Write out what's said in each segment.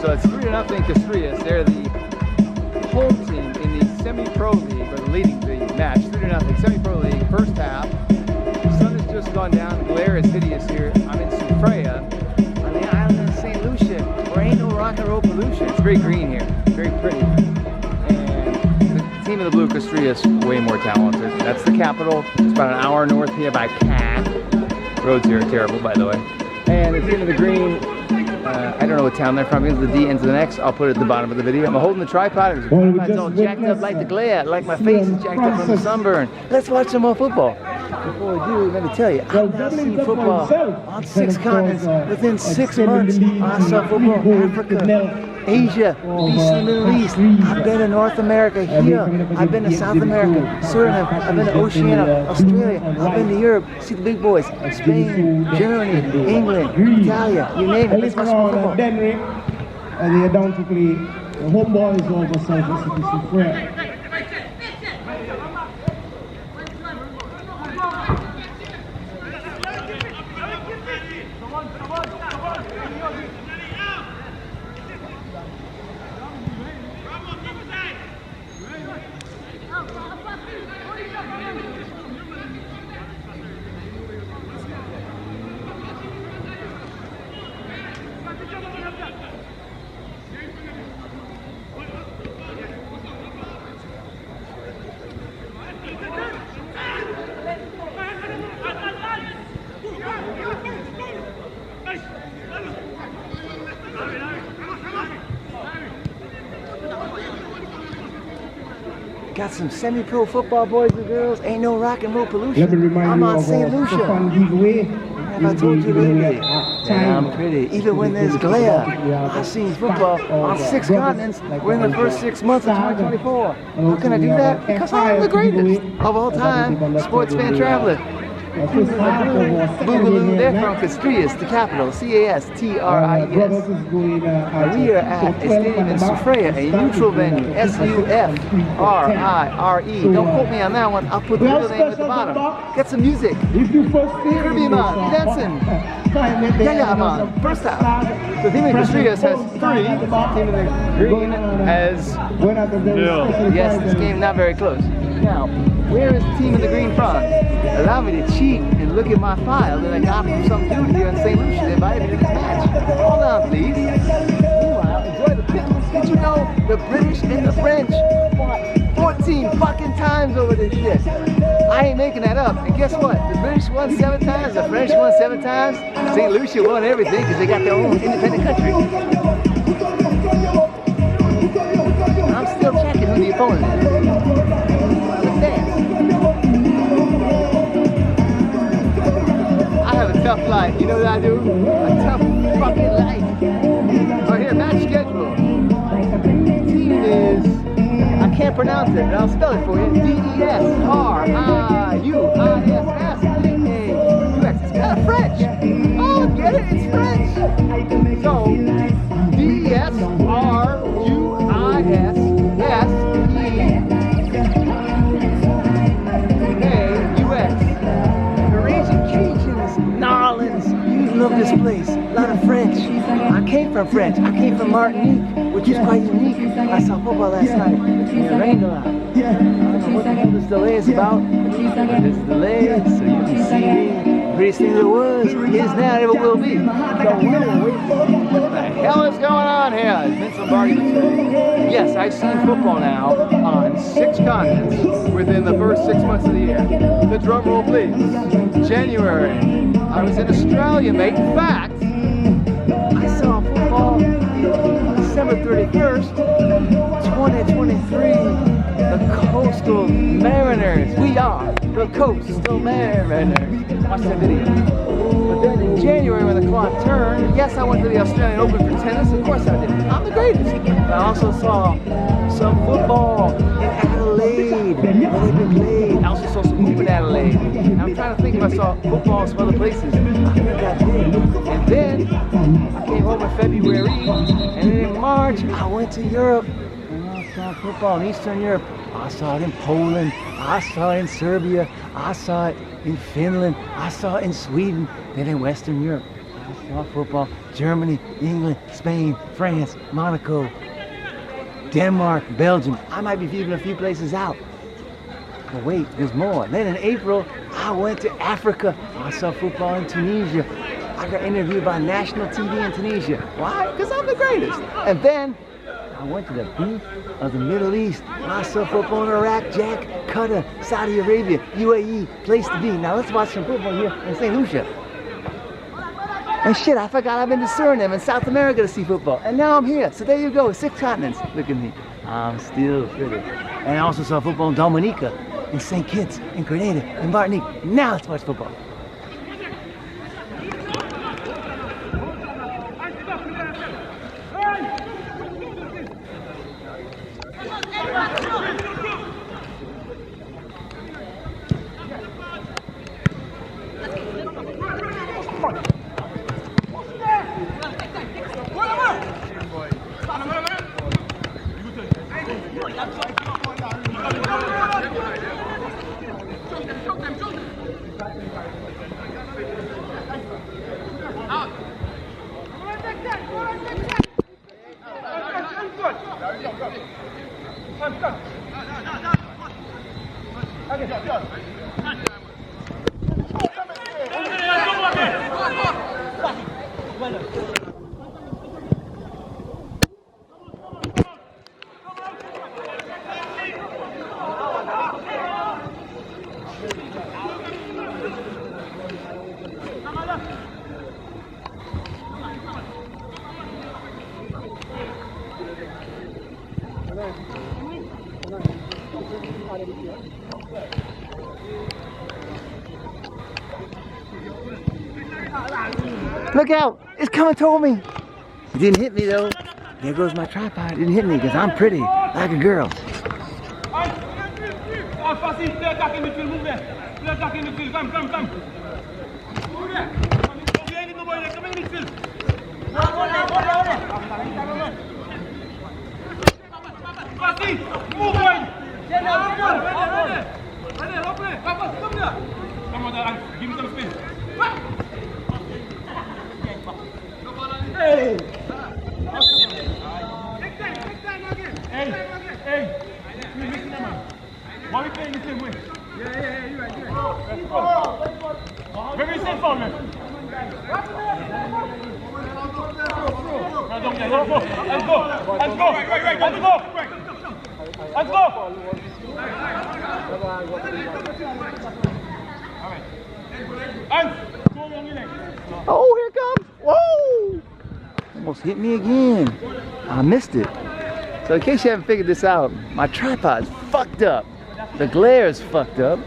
So it's 3-0 Castries. They're the home team in the semi-pro league, or leading the match. 3-0 semi-pro league, first half. The sun has just gone down. The glare is hideous here. I'm in Soufrière on the island of St. Lucia, where ain't no rock and roll pollution. It's very green here, very pretty. And the team of the Blue Castries is way more talented. That's the capital. It's about an hour north here by Cat. Roads here are terrible, by the way. And the team of the green, I don't know what town they're from. Here's the D ends of the next. I'll put it at the bottom of the video. I'm holding the tripod. The tripod's all jacked up like the glare, like my face is jacked up from the sunburn. Let's watch some more football. Before we do, let me tell you, I've now seen football on 6 continents within 6 months. I saw football in Africa, Asia, East and Middle East. I've been to North America here. I've been to South America, Suriname. I've been to Oceania, Australia. I've been to Europe. See the big boys. Spain, Germany, England, Italia. You name it. Let's watch football. And they're down to play. The home ball is over, so this is Soufrière. Got some semi-pro football, boys and girls. Ain't no rock and roll pollution. Let me remind I'm you on of St. Lucia. Have I told you lately? I'm pretty. Even when there's glare, I've seen football on 6 continents. We're in the first 6 months of 2024. How can I do that? Because I'm the greatest of all time sports fan traveler. Boogaloo, they're from Castries, the capital, C-A-S-T-R-I-E-S. We are at a stadium in Soufrière, a neutral venue, S-U-F-R-I-R-E. Don't quote me on that one, I'll put the real name at the bottom. Get some music. Carribean man, dancing. Yeah, man. First half. The team of Castries has 3. The team of the green has 0. Yes, this game not very close. Now, where is the team of the green from? Allow me to cheat and look at my file that I got from some dude here in St. Lucia that invited me to this match. Hold on, please. Meanwhile, enjoy the picnics. Did you know the British and the French fought 14 fucking times over this shit? I ain't making that up. And guess what? The British won 7 times, the French won 7 times. St. Lucia won everything because they got their own independent country. I'm still checking who the opponent is. Tough life, you know what I do? A tough fucking life. Oh, here, match schedule. Team is, I can't pronounce it, but I'll spell it for you. D-E-S-R-I-U-I-S-S-E-A-U-X. It's kind of French. Oh, get it? It's French. So, D-E-S-R-U-I-S-S-E-A-U-X. Love this place. A lot of French. I came from French. I came from Martinique, which is quite unique. I saw football last night. And it rained a lot. I don't know what the hell this delay is about. But this delay, so you can see the greatest thing there was, is now, never will be. So what the hell is going on here? As Vince Lombardi would say. Yes, I've seen football now on 6 continents within the first 6 months of the year. The drum roll, please. January. I was in Australia, mate. In fact, I saw football December 31st, 2023. The Coastal Mariners. We are the Coastal Mariners. Watch that video. But then in January when the clock turned, yes, I went to the Australian Open for tennis. Of course I did. I'm the greatest. But I also saw some football in Adelaide, where they've been played. I also saw some hoop in Adelaide. And I'm trying to think if I saw football in some other places. I heard that day. And then I came home in February, and then in March I went to Europe. And I saw football in Eastern Europe. I saw it in Poland. I saw it in Serbia. I saw it in Finland. I saw it in Sweden. Then in Western Europe, I I saw football. Germany, England, Spain, France, Monaco, Denmark, Belgium. I might be leaving a few places out. But wait, there's more. Then in April, I went to Africa. I saw football in Tunisia. I got interviewed by national TV in Tunisia. Why? Because I'm the greatest. And then I went to the beach of the Middle East. I saw football in Iraq, Jack, Qatar, Saudi Arabia, UAE, place to be. Now let's watch some football here in St. Lucia. And shit, I forgot I've been to Suriname in South America to see football. And now I'm here. So there you go, 6 continents. Look at me. I'm still pretty. And I also saw football in Dominica, in St. Kitts, in Grenada, in Martinique. Now let's watch football. Look out! It's coming toward me! It didn't hit me though. There goes my tripod. It didn't hit me because I'm pretty, like a girl. Hey! Why are we playing the same way? Yeah, you're right. Very safe on me. Let's go. Oh, here it comes. Whoa! Almost hit me again. I missed it. So in case you haven't figured this out, my tripod's fucked up. The glare is fucked up.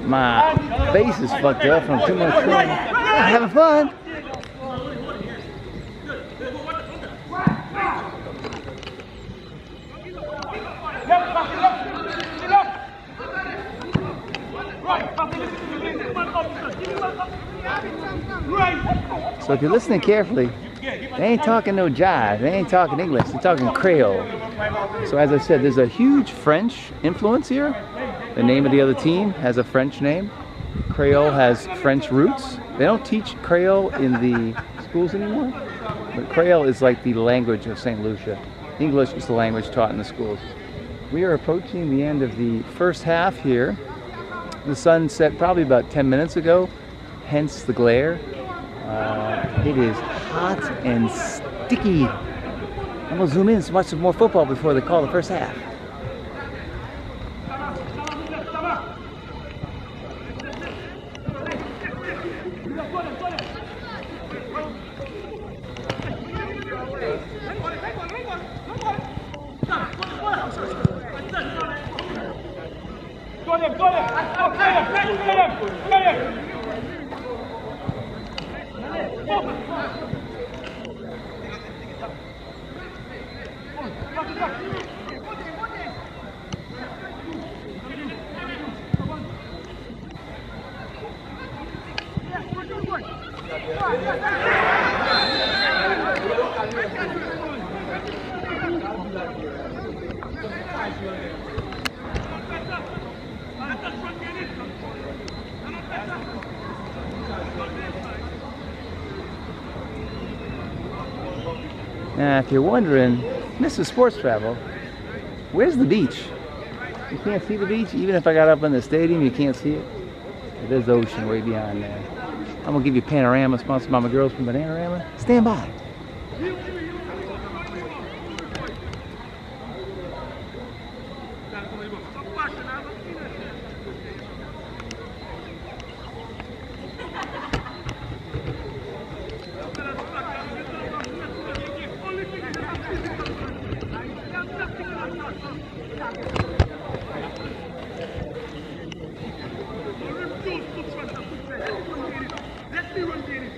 My face is fucked up from too much fun. I'm having fun. So if you're listening carefully, they ain't talking no jive, they ain't talking English, they're talking Creole. So as I said, there's a huge French influence here. The name of the other team has a French name. Creole has French roots. They don't teach Creole in the schools anymore, but Creole is like the language of St. Lucia. English is the language taught in the schools. We are approaching the end of the first half here. The sun set probably about 10 minutes ago, hence the glare. It is hot and sticky. I'm gonna zoom in and watch some more football before they call the first half. Now, if you're wondering, this is sports travel. Where's the beach? You can't see the beach? Even if I got up in the stadium, you can't see it. There's the ocean way beyond there. I'm gonna give you Panorama, sponsored by my girls from Panorama. Stand by. Let's see what's in it.